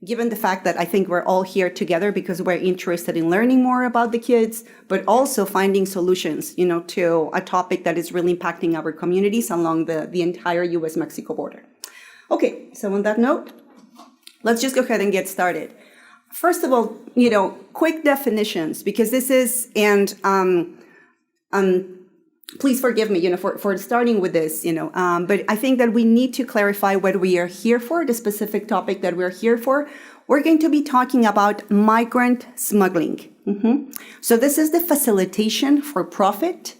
given the fact that I think we're all here together because we're interested in learning more about the kids, but also finding solutions, to a topic that is really impacting our communities along the entire U.S.-Mexico border. Okay, so on that note, let's just go ahead and get started. First of all, quick definitions, because this is, and please forgive me, for starting with this, but I think that we need to clarify what we are here for, the specific topic that we're here for. We're going to be talking about migrant smuggling. So this is the facilitation for profit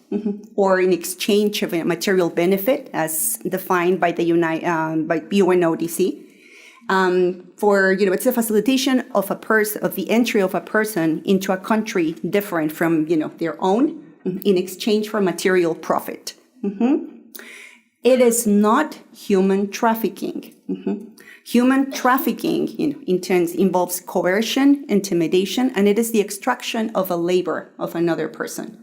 or in exchange of a material benefit as defined by the by UNODC. It's a facilitation of the entry of a person into a country different from, their own, in exchange for material profit. It is not human trafficking. Human trafficking involves coercion, intimidation, and it is the extraction of a labor of another person.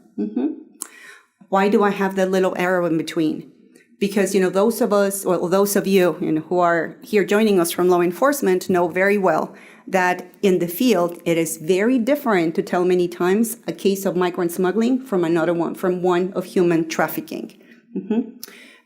Why do I have that little arrow in between? Because, those of us, or those of you, who are here joining us from law enforcement know very well that in the field, it is very different to tell many times a case of migrant smuggling from another one, from one of human trafficking.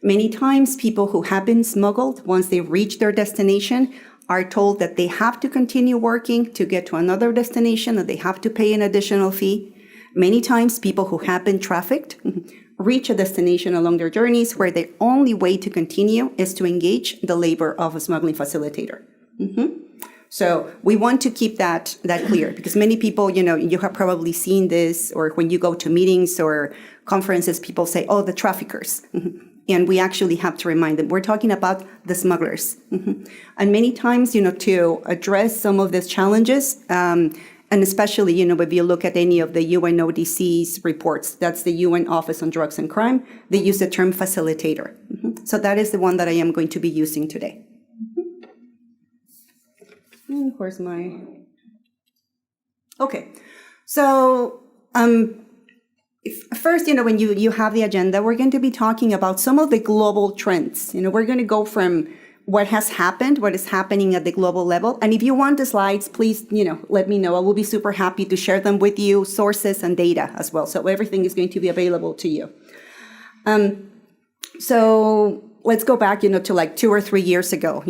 Many times people who have been smuggled, once they reach their destination, are told that they have to continue working to get to another destination, that they have to pay an additional fee. Many times people who have been trafficked reach a destination along their journeys where the only way to continue is to engage the labor of a smuggling facilitator. So we want to keep that clear, because many people, you have probably seen this, or when you go to meetings or conferences, people say, oh, the traffickers. And we actually have to remind them, we're talking about the smugglers. And many times, to address some of these challenges, and especially, if you look at any of the UNODC's reports, that's the UN Office on Drugs and Crime, they use the term facilitator. So that is the one that I am going to be using today. And where's my... Okay, so first, when you have the agenda, we're going to be talking about some of the global trends. We're going to go from what has happened, what is happening at the global level. And if you want the slides, please, let me know. I will be super happy to share them with you, sources and data as well. So everything is going to be available to you. So let's go back, to like 2 or 3 years ago,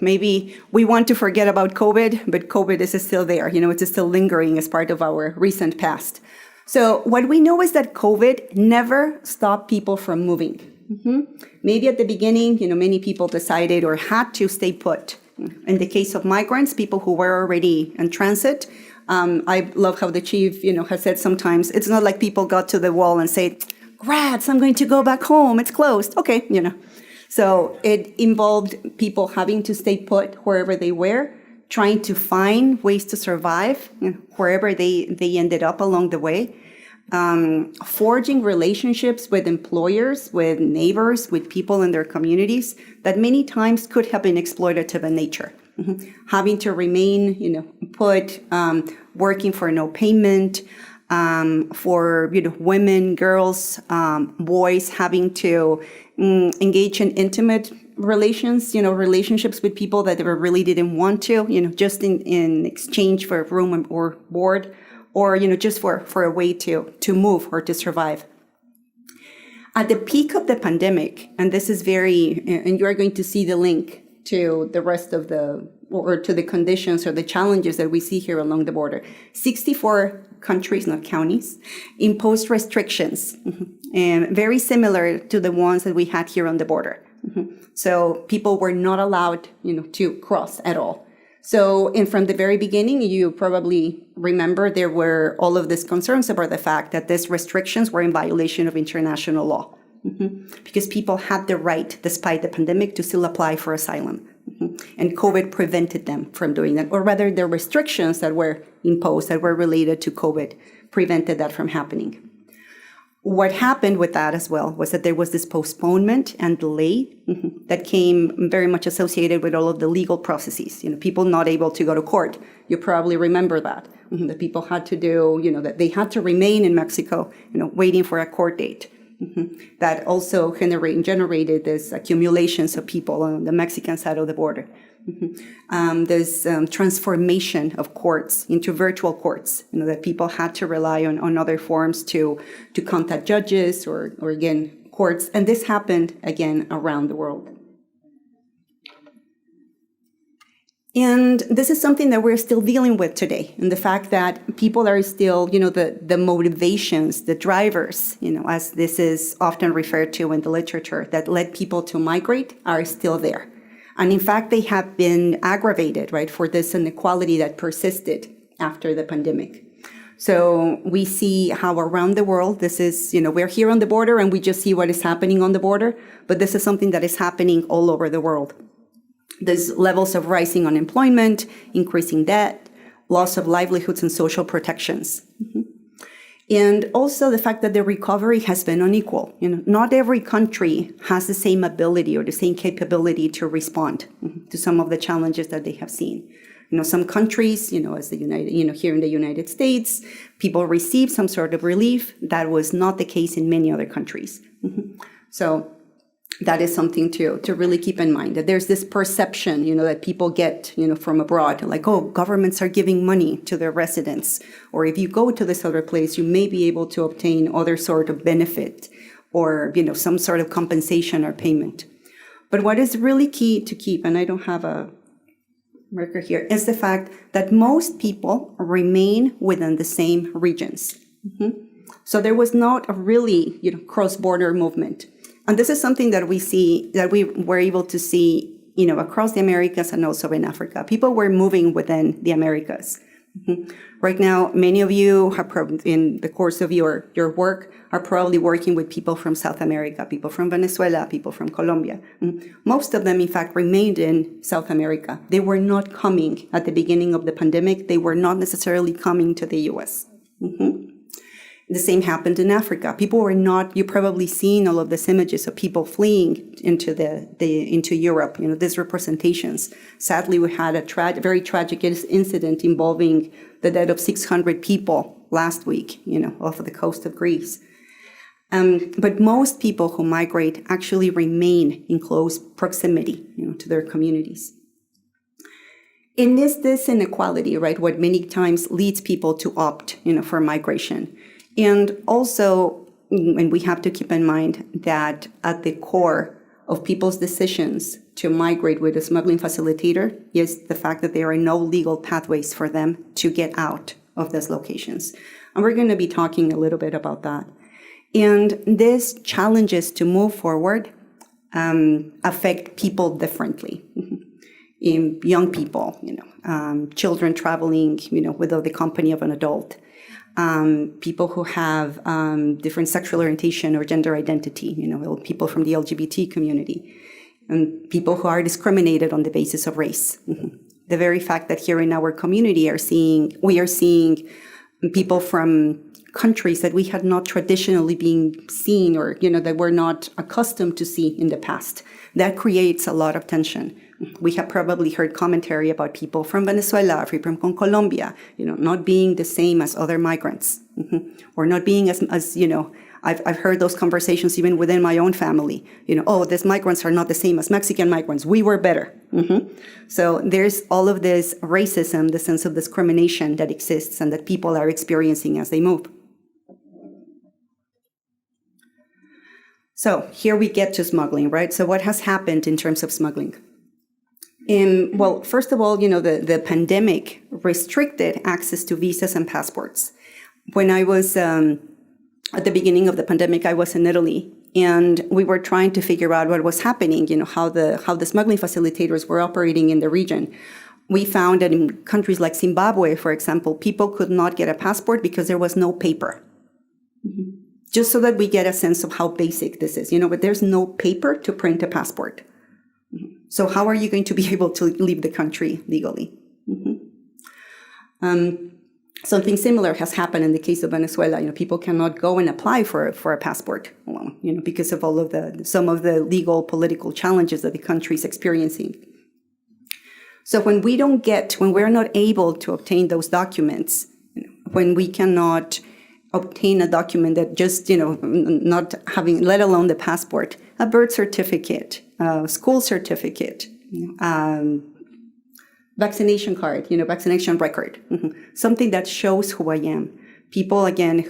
maybe we want to forget about COVID, but COVID is still there. It's still lingering as part of our recent past. So what we know is that COVID never stopped people from moving. Maybe at the beginning, many people decided or had to stay put. In the case of migrants, people who were already in transit, I love how the chief, has said sometimes, it's not like people got to the wall and said, "Grats, I'm going to go back home. It's closed." Okay, So it involved people having to stay put wherever they were, trying to find ways to survive wherever they ended up along the way. Forging relationships with employers, with neighbors, with people in their communities that many times could have been exploitative in nature. Having to remain, put, working for no payment, for, women, girls, boys having to engage in intimate relationships with people that they really didn't want to, just in exchange for room or board, or, just for a way to move or to survive. At the peak of the pandemic, and this is and you are going to see the link to the rest of or to the conditions or the challenges that we see here along the border. 64 countries, not counties, imposed restrictions, and very similar to the ones that we had here on the border. So people were not allowed, to cross at all. So, and from the very beginning, you probably remember there were all of these concerns about the fact that these restrictions were in violation of international law. Because people had the right, despite the pandemic, to still apply for asylum. And COVID prevented them from doing that, or rather the restrictions that were imposed that were related to COVID prevented that from happening. What happened with that as well was that there was this postponement and delay that came very much associated with all of the legal processes. People not able to go to court. You probably remember that. That people had to do, that they had to remain in Mexico, waiting for a court date. That also generated this accumulations of people on the Mexican side of the border. There's transformation of courts into virtual courts, that people had to rely on other forms to contact judges or again, courts. And this happened, again, around the world. And this is something that we're still dealing with today. And the fact that people are still, the motivations, the drivers, as this is often referred to in the literature, that led people to migrate are still there. And in fact, they have been aggravated, right, for this inequality that persisted after the pandemic. So we see how around the world, this is, we're here on the border and we just see what is happening on the border, but this is something that is happening all over the world. There's levels of rising unemployment, increasing debt, loss of livelihoods and social protections. And also the fact that the recovery has been unequal. Not every country has the same ability or the same capability to respond to some of the challenges that they have seen. Some countries, as the here in the United States, people receive some sort of relief. That was not the case in many other countries. So that is something to really keep in mind, that there's this perception, that people get, from abroad, like, oh, governments are giving money to their residents. Or if you go to this other place, you may be able to obtain other sort of benefit or, some sort of compensation or payment. But what is really key to keep, and I don't have a marker here, is the fact that most people remain within the same regions. So there was not a really, cross-border movement. And this is something that we see, that we were able to see, across the Americas and also in Africa. People were moving within the Americas. Right now, many of you have in the course of your work are probably working with people from South America, people from Venezuela, people from Colombia. Most of them, in fact, remained in South America. They were not coming at the beginning of the pandemic. They were not necessarily coming to the U.S. The same happened in Africa. People were not, you probably seen all of these images of people fleeing into into Europe, these representations. Sadly, we had a very tragic incident involving the death of 600 people last week, off of the coast of Greece. But most people who migrate actually remain in close proximity, to their communities. And this inequality, right, what many times leads people to opt, for migration. And also, and we have to keep in mind that at the core of people's decisions to migrate with a smuggling facilitator is the fact that there are no legal pathways for them to get out of those locations. And we're going to be talking a little bit about that. And these challenges to move forward affect people differently. Young people, children traveling, without the company of an adult. People who have different sexual orientation or gender identity, people from the LGBT community, and people who are discriminated on the basis of race. The very fact that here in our community we are seeing people from countries that we had not traditionally been seen or, that we're not accustomed to see in the past. That creates a lot of tension. We have probably heard commentary about people from Venezuela, from Colombia, not being the same as other migrants, or not being as I've heard those conversations even within my own family. Oh, these migrants are not the same as Mexican migrants. We were better. So there's all of this racism, the sense of discrimination that exists and that people are experiencing as they move. So here we get to smuggling, right? So what has happened in terms of smuggling? Well, first of all, the pandemic restricted access to visas and passports. When I was, at the beginning of the pandemic, I was in Italy, and we were trying to figure out what was happening, how the smuggling facilitators were operating in the region. We found that in countries like Zimbabwe, for example, people could not get a passport because there was no paper. Just so that we get a sense of how basic this is, but there's no paper to print a passport. So how are you going to be able to leave the country legally? Something similar has happened in the case of Venezuela. People cannot go and apply for a passport, because of all of some of the legal political challenges that the country is experiencing. So when we're not able to obtain those documents, when we cannot obtain a document that just, not having, let alone the passport, a birth certificate, a school certificate, vaccination card, vaccination record, something that shows who I am. People, again,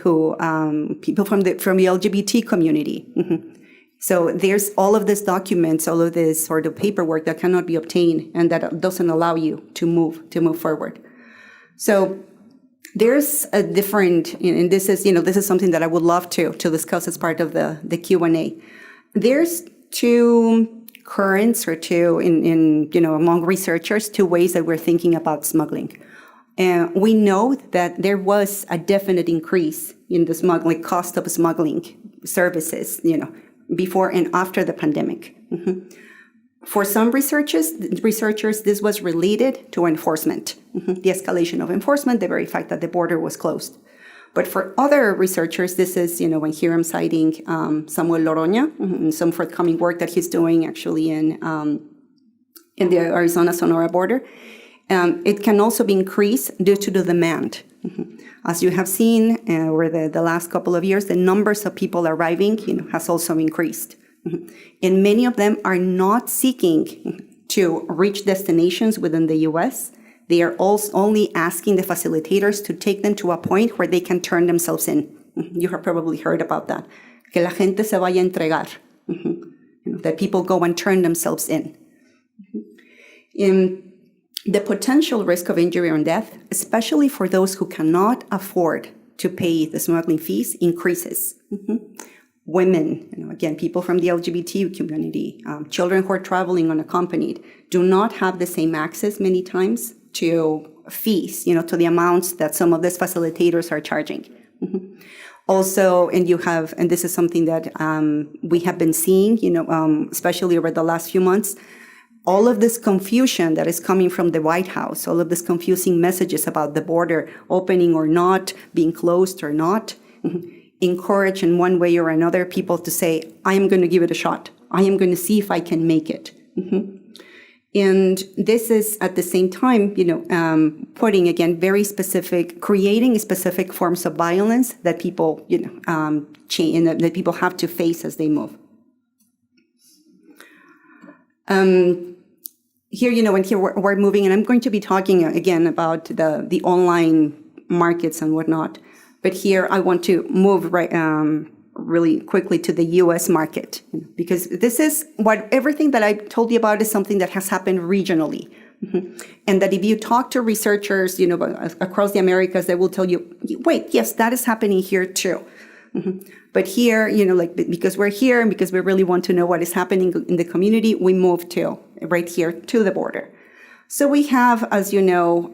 people from the LGBT community. So there's all of these documents, all of this sort of paperwork that cannot be obtained and that doesn't allow you to move forward. So there's a different, and this is something that I would love to discuss as part of the Q&A. There's two currents or two among researchers, two ways that we're thinking about smuggling. And we know that there was a definite increase in the smuggling cost of smuggling services, before and after the pandemic. For some researchers, this was related to enforcement, the escalation of enforcement, the very fact that the border was closed. But for other researchers, this is, when here I'm citing Samuel Loroña, and some forthcoming work that he's doing actually in the Arizona-Sonora border. It can also be increased due to the demand. As you have seen over the last couple of years, the numbers of people arriving, has also increased. And many of them are not seeking to reach destinations within the U.S. They are also only asking the facilitators to take them to a point where they can turn themselves in. You have probably heard about that. Que la gente se vaya a entregar. That people go and turn themselves in. The potential risk of injury or death, especially for those who cannot afford to pay the smuggling fees, increases. Women, again, people from the LGBT community, children who are traveling unaccompanied, do not have the same access many times to fees, to the amounts that some of these facilitators are charging. Also, and this is something that we have been seeing, especially over the last few months, all of this confusion that is coming from the White House, all of these confusing messages about the border opening or not, being closed or not, encourage in one way or another people to say, I am going to give it a shot. I am going to see if I can make it. And this is at the same time, putting, again, creating specific forms of violence that people, that people have to face as they move. Here, when we're moving, and I'm going to be talking again about the online markets and whatnot. But here I want to move really quickly to the U.S. market, because this is everything that I told you about is something that has happened regionally. And that if you talk to researchers, across the Americas, they will tell you, wait, yes, that is happening here too. But here, because we're here and because we really want to know what is happening in the community, we move right here to the border. So we have, as you know,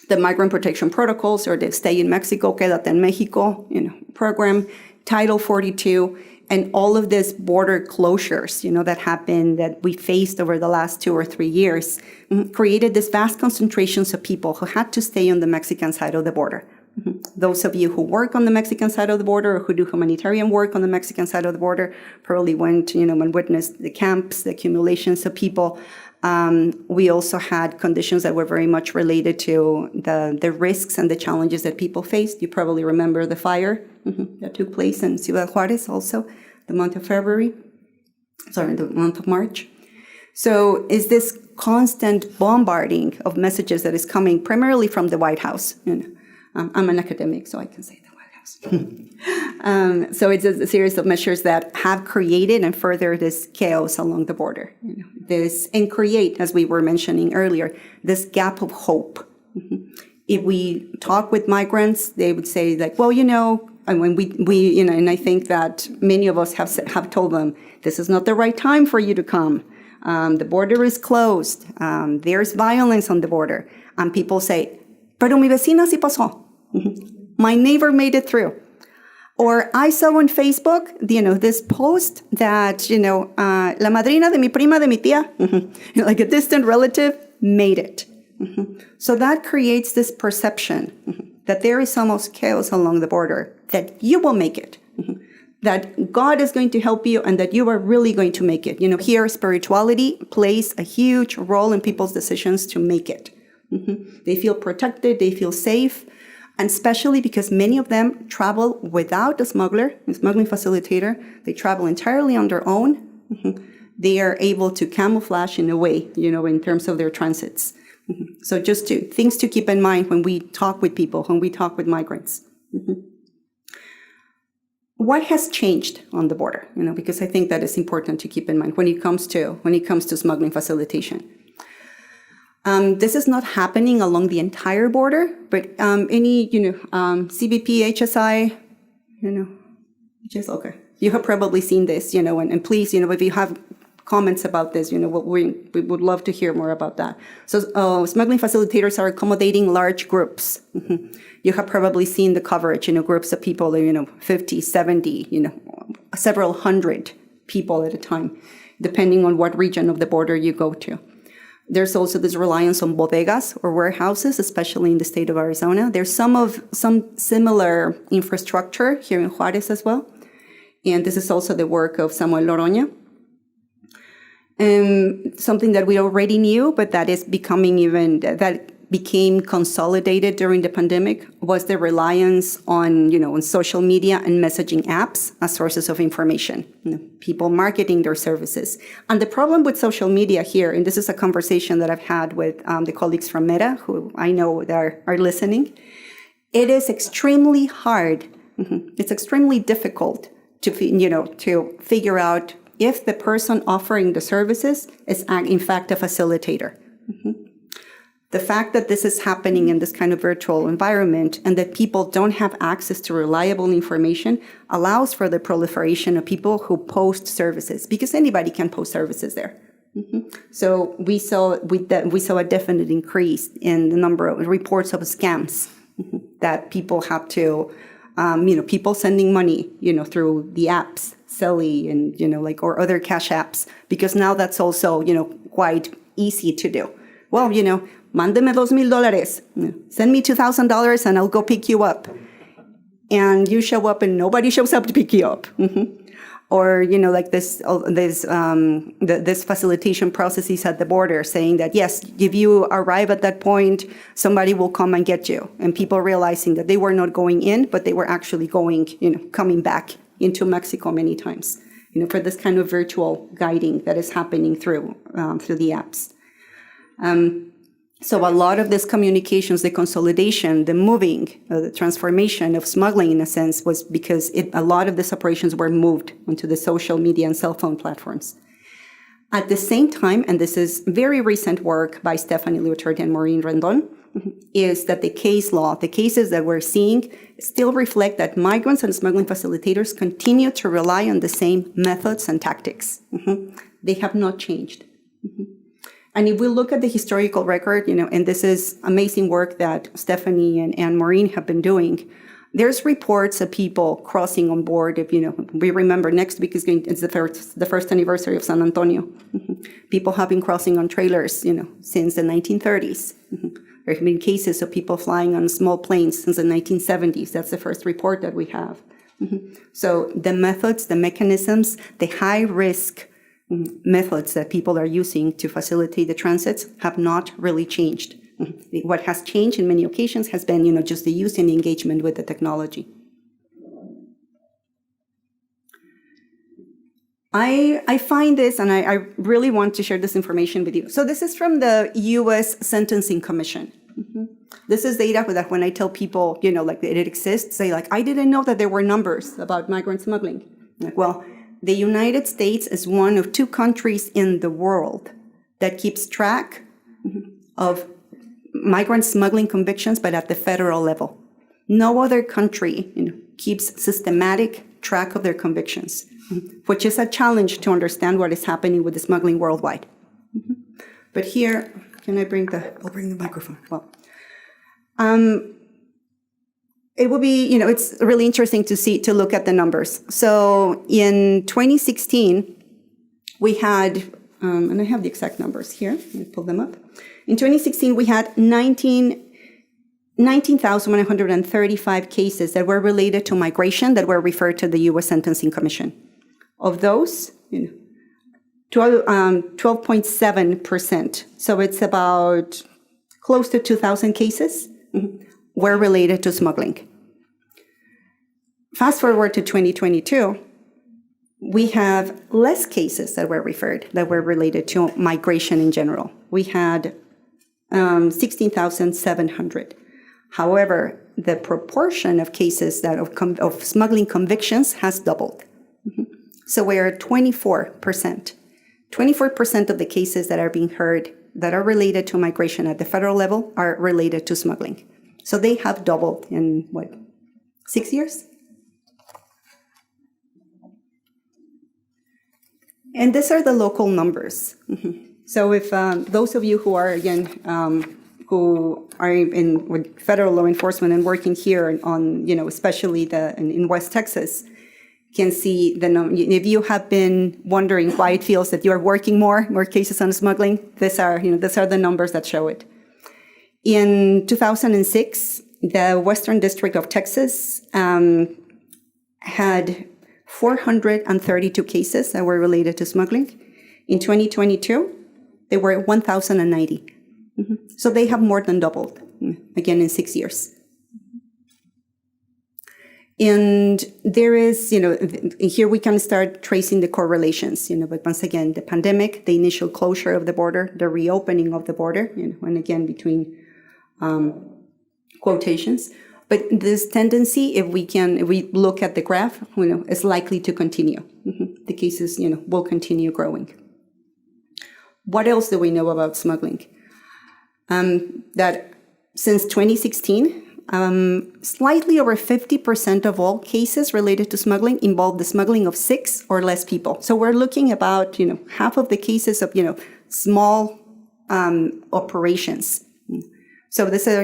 the Migrant Protection Protocols, or the Stay in Mexico, Quédate en Mexico, program, Title 42, and all of these border closures, that happened, that we faced over the last 2 or 3 years, created this vast concentrations of people who had to stay on the Mexican side of the border. Those of you who work on the Mexican side of the border or who do humanitarian work on the Mexican side of the border probably went, and witnessed the camps, the accumulations of people. We also had conditions that were very much related to the risks and the challenges that people faced. You probably remember the fire that took place in Ciudad Juárez also, the month of March. So is this constant bombarding of messages that is coming primarily from the White House. I'm an academic, so I can say the White House. So it's a series of measures that have created and furthered this chaos along the border. And create, as we were mentioning earlier, this gap of hope. If we talk with migrants, they would say and when we and I think that many of us have told them, this is not the right time for you to come. The border is closed. There's violence on the border. And people say, pero mi vecina sí pasó. My neighbor made it through. Or I saw on Facebook, this post that, la madrina de mi prima de mi tía, like a distant relative, made it. So that creates this perception that there is almost chaos along the border, that you will make it, that God is going to help you, and that you are really going to make it. Here spirituality plays a huge role in people's decisions to make it. They feel protected, they feel safe, and especially because many of them travel without a smuggling facilitator. They travel entirely on their own. They are able to camouflage in a way, in terms of their transits. So just things to keep in mind when we talk with people, when we talk with migrants. What has changed on the border? Because I think that is important to keep in mind when it comes to smuggling facilitation. This is not happening along the entire border, but any CBP, HSI, just okay. You have probably seen this, and please, if you have comments about this, we would love to hear more about that. So smuggling facilitators are accommodating large groups. You have probably seen the coverage, groups of people, 50, 70, several hundred people at a time, depending on what region of the border you go to. There's also this reliance on bodegas or warehouses, especially in the state of Arizona. There's some similar infrastructure here in Juarez as well. And this is also the work of Samuel Loroña. Something that we already knew, but that is became consolidated during the pandemic was the reliance on social media and messaging apps as sources of information, people marketing their services. And the problem with social media here, and this is a conversation that I've had with the colleagues from Meta, who I know that are listening, it is extremely hard. It's extremely difficult to figure out if the person offering the services is in fact a facilitator. The fact that this is happening in this kind of virtual environment and that people don't have access to reliable information allows for the proliferation of people who post services, because anybody can post services there. So we saw a definite increase in the number of reports of scams that people have to, people sending money, through the apps, Selly and, or other cash apps, because now that's also, quite easy to do. Well, mándeme $2,000, send me $2,000 and I'll go pick you up. And you show up and nobody shows up to pick you up. Or, this facilitation processes at the border saying that, yes, if you arrive at that point, somebody will come and get you. And people realizing that they were not going in, but they were actually coming back into Mexico many times, for this kind of virtual guiding that is happening through the apps. So a lot of these communications, the consolidation, the moving, the transformation of smuggling, in a sense, was because a lot of these operations were moved onto the social media and cell phone platforms. At the same time, and this is very recent work by Stephanie Leotardi and Maureen Rendon, is that the cases that we're seeing still reflect that migrants and smuggling facilitators continue to rely on the same methods and tactics. They have not changed. And if we look at the historical record, and this is amazing work that Stephanie and Maureen have been doing, there's reports of people crossing on board. If we remember, next week is the first anniversary of San Antonio. People have been crossing on trailers, since the 1930s. There have been cases of people flying on small planes since the 1970s. That's the first report that we have. So the methods, the mechanisms, the high risk methods that people are using to facilitate the transits have not really changed. What has changed in many occasions has been, just the use and the engagement with the technology. I find this, and I really want to share this information with you. So this is from the U.S. Sentencing Commission. This is data that when I tell people, that it exists, say I didn't know that there were numbers about migrant smuggling. Well, the United States is one of 2 countries in the world that keeps track of migrant smuggling convictions, but at the federal level. No other country keeps systematic track of their convictions, which is a challenge to understand what is happening with the smuggling worldwide. But here, I'll bring the microphone. Well, it will be, it's really interesting to look at the numbers. So in 2016, we had, and I have the exact numbers here. Let me pull them up. In 2016, we had 19,135 cases that were related to migration that were referred to the U.S. Sentencing Commission. Of those, 12.7%, so it's about close to 2,000 cases, were related to smuggling. Fast forward to 2022, we have less cases that were related to migration in general. We had 16,700. However, the proportion of cases that of smuggling convictions has doubled. So we're at 24%. 24% of the cases that are being heard that are related to migration at the federal level are related to smuggling. So they have doubled in, 6 years? And these are the local numbers. So if those of you who are, again, who are with federal law enforcement and working here on, especially in West Texas, can see the number. If you have been wondering why it feels that you're working more cases on smuggling, these are the numbers that show it. In 2006, the Western District of Texas had 432 cases that were related to smuggling. In 2022, there were 1,090. So they have more than doubled, again, in 6 years. And there is, here we can start tracing the correlations, but once again, the pandemic, the initial closure of the border, the reopening of the border, and again, between quotations. But this tendency, if we look at the graph, is likely to continue. The cases, will continue growing. What else do we know about smuggling? That since 2016, slightly over 50% of all cases related to smuggling involve the smuggling of 6 or less people. So we're looking about, half of the cases of, small operations. So this is,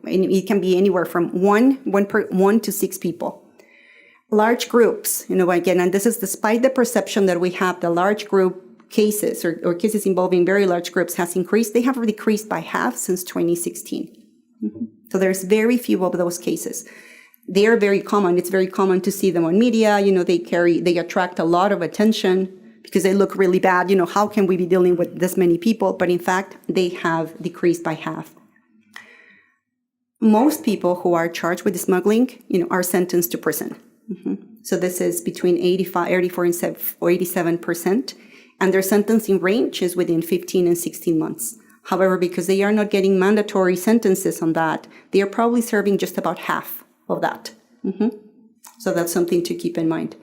it can be anywhere from one to 6 people. Large groups, again, and this is despite the perception that we have the large group cases or cases involving very large groups has increased. They have decreased by half since 2016. So there's very few of those cases. They are very common. It's very common to see them on media. They attract a lot of attention because they look really bad. How can we be dealing with this many people? But in fact, they have decreased by half. Most people who are charged with smuggling, are sentenced to prison. So this is between 84 and 87%. And their sentencing range is within 15 and 16 months. However, because they are not getting mandatory sentences on that, they are probably serving just about half of that. So that's something to keep in mind.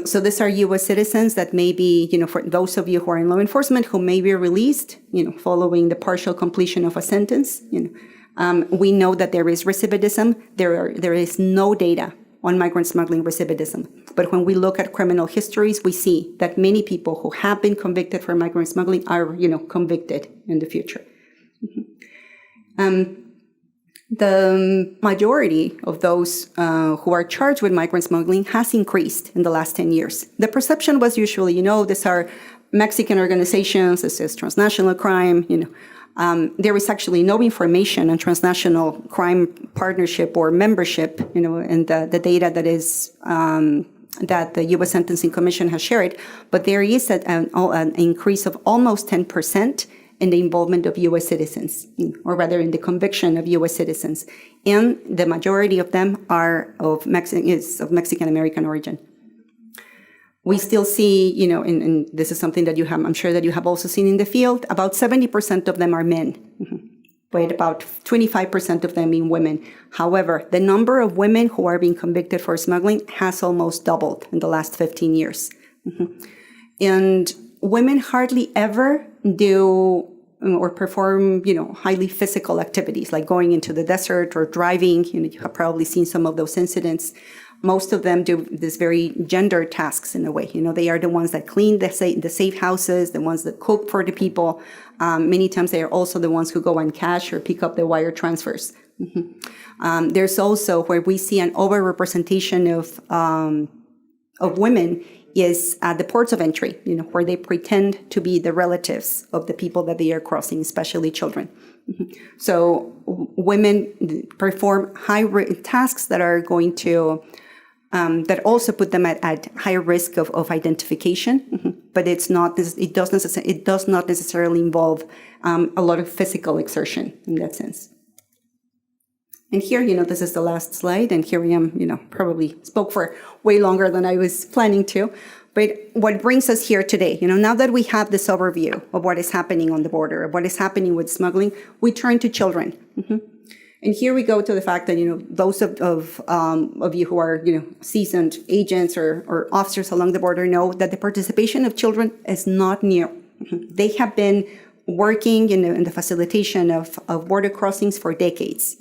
So these are U.S. citizens that may be, for those of you who are in law enforcement who may be released, following the partial completion of a sentence. We know that there is recidivism. There is no data on migrant smuggling recidivism. But when we look at criminal histories, we see that many people who have been convicted for migrant smuggling are, convicted in the future. The majority of those who are charged with migrant smuggling has increased in the last 10 years. The perception was usually, these are Mexican organizations, this is transnational crime, there is actually no information on transnational crime partnership or membership, in the data that is that the U.S. Sentencing Commission has shared. But there is an increase of almost 10% in the involvement of U.S. citizens, or rather in the conviction of U.S. citizens, and the majority of them are of Mexican American origin. We still see, and this is something that I'm sure that you have also seen in the field, about 70% of them are men, but about 25% of them being women. However, the number of women who are being convicted for smuggling has almost doubled in the last 15 years. And women hardly ever do or perform, highly physical activities like going into the desert or driving. You have probably seen some of those incidents. Most of them do these very gendered tasks in a way. They are the ones that clean the safe houses, the ones that cook for the people. Many times they are also the ones who go and cash or pick up the wire transfers. There's also where we see an overrepresentation of women is at the ports of entry, where they pretend to be the relatives of the people that they are crossing, especially children. So women perform tasks that are going to that also put them at higher risk of identification, but it does not necessarily involve a lot of physical exertion in that sense. And here, this is the last slide, and here I am, probably spoke for way longer than I was planning to. But what brings us here today, now that we have this overview of what is happening on the border, of what is happening with smuggling, we turn to children. And here we go to the fact that, those of you who are, seasoned agents or officers along the border know that the participation of children is not new. They have been working in the facilitation of border crossings for decades.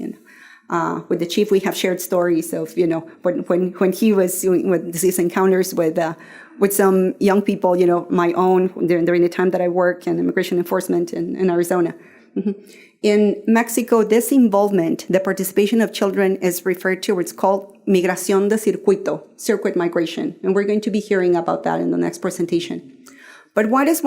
With the chief, we have shared stories of, when he was doing these encounters with some young people, my own, during the time that I work in immigration enforcement in Arizona. In Mexico, this involvement, the participation of children is referred to, it's called migración de circuito, circuit migration. And we're going to be hearing about that in the next presentation. But what is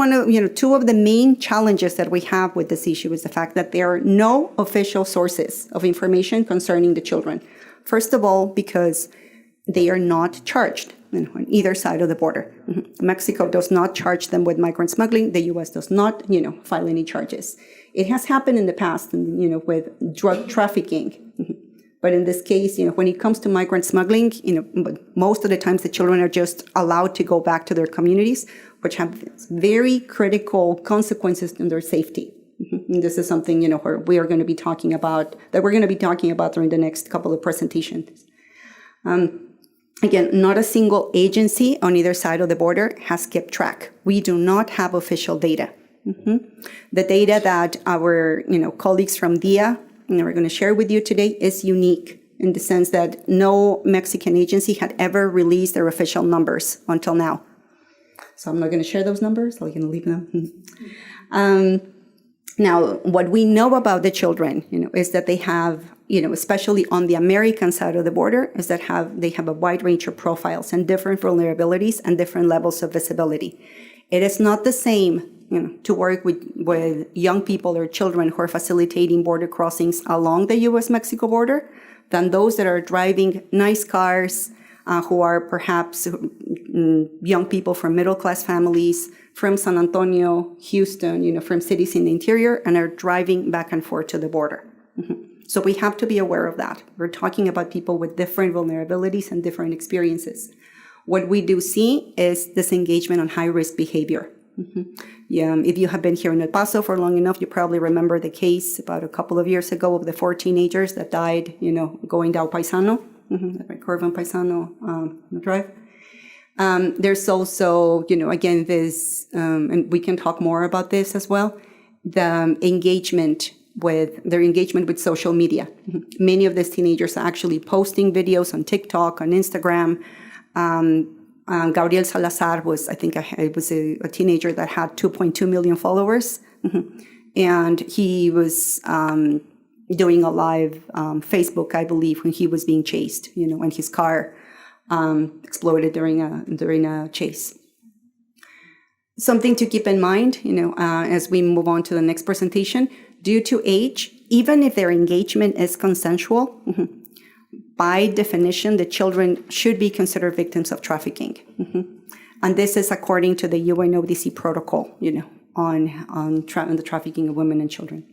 two of the main challenges that we have with this issue is the fact that there are no official sources of information concerning the children. First of all, because they are not charged on either side of the border. Mexico does not charge them with migrant smuggling. The U.S. does not, file any charges. It has happened in the past, with drug trafficking. But in this case, when it comes to migrant smuggling, most of the times the children are just allowed to go back to their communities, which have very critical consequences in their safety. And this is something, where we are going to be talking about, during the next couple of presentations. Again, not a single agency on either side of the border has kept track. We do not have official data. The data that our, colleagues from DIA, we're going to share with you today is unique in the sense that no Mexican agency had ever released their official numbers until now. So I'm not going to share those numbers. I'm going to leave them. Now, what we know about the children, is that they have, especially on the American side of the border, is that they have a wide range of profiles and different vulnerabilities and different levels of visibility. It is not the same, to work with young people or children who are facilitating border crossings along the U.S.-Mexico border than those that are driving nice cars, who are perhaps young people from middle-class families, from San Antonio, Houston, from cities in the interior, and are driving back and forth to the border. So we have to be aware of that. We're talking about people with different vulnerabilities and different experiences. What we do see is disengagement on high-risk behavior. If you have been here in El Paso for long enough, you probably remember the case about a couple of years ago of the 4 teenagers that died, going down Paisano, Corvan Paisano Drive. There's also, again, this, and we can talk more about this as well, their engagement with social media. Many of these teenagers are actually posting videos on TikTok, on Instagram. Gabriel Salazar was, I think, it was a teenager that had 2.2 million followers. And he was doing a live Facebook, I believe, when he was being chased, and his car exploded during a chase. Something to keep in mind, as we move on to the next presentation, due to age, even if their engagement is consensual, by definition, the children should be considered victims of trafficking. And this is according to the UNODC protocol, on the trafficking of women and children.